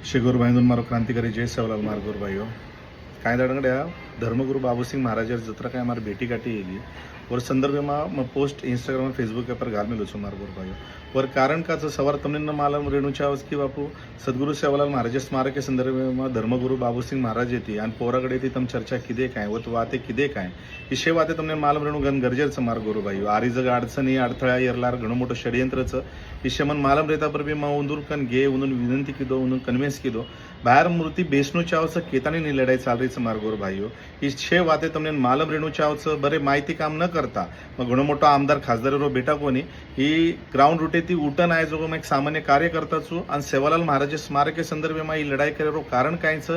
श्री भाईंदून मारो क्रांतिकारी जय सेवालाल मार गुरु भाइयों काय दड़गड़िया धर्मगुरु बाबू सिंह महाराज जत्रा का हमारे बेटी काटी येगी और संदर्भ में पोस्ट इंस्टाग्राम फेसबुक पर घाल मिलो छो मार गुरु भाइयों और कारण का सवार तमने न मालूम रेणुच्या की बापू सद्गुरु सेवालाल महाराज स्मारक के संदर्भ में धर्मगुरु बाबू सिंह महाराज येती आणि पोराकडे ती तम चर्चा किदे काय व वाते किदे काय इशे वाते तमने मालूम रेणू गन गरजेचं मार गुरु भाइयों आरी जग अडचणी अडथळा येरलार घणं मोठं षडयंत्रचं इशे मन मालूम रहता पर भी मैं उंदूर कन गे उन्होंने विनंती की दो उन्होंने कन्वेंस की दो बाहर मूर्ति बेचनो चावच केतानी नी लड़ाई चाल रही मार गुरु भाइयों इस छे वाते तमने मालूम रेणू चावच बरे माहिती काम न करता मग घणो मोठो आमदार खासदार रो बेटा कोणी ही ग्राउंड रूटे ती उठन आहे जो मैं एक सामान्य कार्यकर्ता छू आणि सेवालाल महाराज स्मारक के संदर्भ में ही लड़ाई करे रो कारण कायच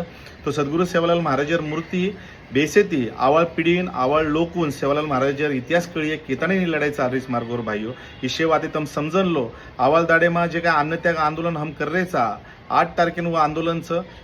तो सद्गुरु सेवालाल महाराज मूर्ति बेसेती आवाळ पिढीन आवाळ लोकून सेवालाल महाराज इतिहास कळीये केतानी नी लड़ाई चाल रही मार गुरु भाइयों इशे वाते तम समजन लो आवाल दाड़े में जे का अन्न त्याग आंदोलन हम कर रहे चा 8 तारखेन वो आंदोलन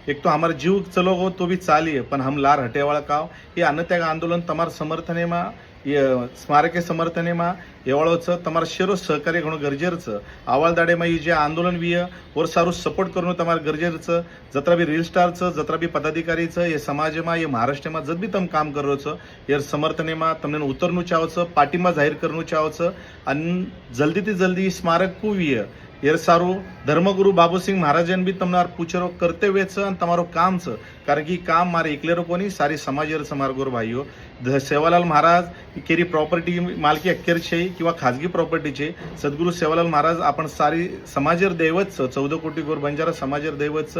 एक तो हमारा जीव चलो गो तो भी चालिए पण हम लार हटेवाळा काव ये अन्न त्याग आंदोलन तमार समर्थने में स्मारक के समर्थने में एवळोच तमार शेरो सहकार्य घणो गरजेचं आवाल दाडे में जे आंदोलन विय और सारू सपोर्ट करून तमार गरजेचं जत्रा भी रील स्टारचं जत्रा भी पदाधिकारीचं ये समाज में ये महाराष्ट्र में जब भी तम काम करोच यार समर्थने में तमने उतरनु चावचं पाठिंबा जाहीर करनु चावचं आणि जल्दी ती जल्दी स्मारक को विय यार सारू धर्मगुरु बाबू सिंह महाराजन भी तमनार पूछरो कर्तव्यचं आणि तमारो कामचं कारण की काम मारे एकलेरो कोणी सारी समाज मार गुरु भाइयों सेवालाल महाराज केरी प्रॉपर्टी मालकी अखेर छे किंवा खाजगी प्रॉपर्टीचे सद्गुरु सेवालाल महाराज आपण सारी समाजर दैवत 14 कोटी गोर बंजारा समाजर दैवत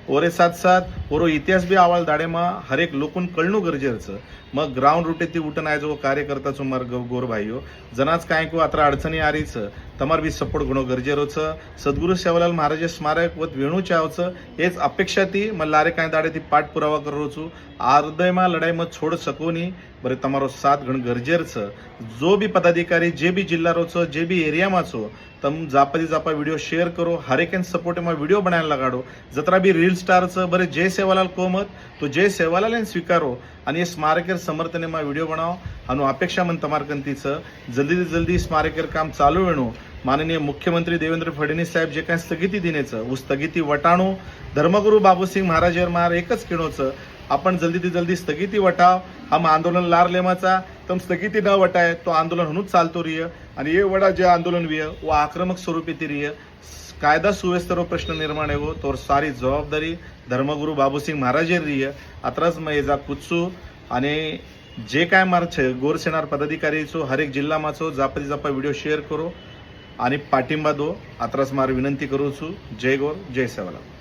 ओरे साथ साथ ओरो इतिहास भी आवाल दाडे में हर एक लोकून कळणं गरजेचं मग ग्राउंड रूटे ती उठन आहे जो कार्यकर्ता मार गोर भाइयों जनाच काय को अत्र अडचणी आरीच तमार भी सपोर्ट घणो गरजेरोच सद्गुरु सेवालाल महाराज स्मारक वत वेणू चावचं हेच अपेक्षा ती मग लारे काय दाडे ती पाठपुरावा करो छू आर्दय में लड़ाई में छोड़ सको नहीं बरे तमारो साथ घण गरजेचं जो भी पदाधिकारी जे भी जिल्हा रोच जे भी एरिया में छो तम जापा वीडियो शेयर करो हर एक सपोर्ट में वीडियो बनाने लगाड़ो जतरा भी रील स्टारच बरे जय सेवालाल कोमत तो जय सेवालाल स्वीकारो आणि स्मारक समर्थने में वीडियो बनाओ अनु अपेक्षा मन तमार कंतीचं जल्दी जल्दी स्मारक काम चालू वेणू माननीय मुख्यमंत्री देवेंद्र फडणवीस साहेब जे काय स्थगिती दिनेचं उ स्थगिती वटाणू धर्मगुरु बाबू सिंह महाराज मार एकच किणोचं आपण जल्दी ती जल्दी स्थगिती वटाव हम आंदोलन लार लेमाचा तम स्थगिती न वटाय तो आंदोलन हनुच चालतो रिय आणि ये वडा जे आंदोलन विय वो आक्रमक स्वरूपी ती रिय कायदा सुव्यवस्थेवर प्रश्न निर्माण है तो सारी जबाबदारी धर्मगुरु बाबू सिंह महाराज रिय अत्रच मैं जा कुत्सू आणि जे काय मार गोर सेनार पदाधिकारीचो हर एक जिल्हा माचो जापा वीडियो शेयर करो आणि पाठिंबा दो अत्रच मार विनंती करू छू जय गोर जय सेवालाल।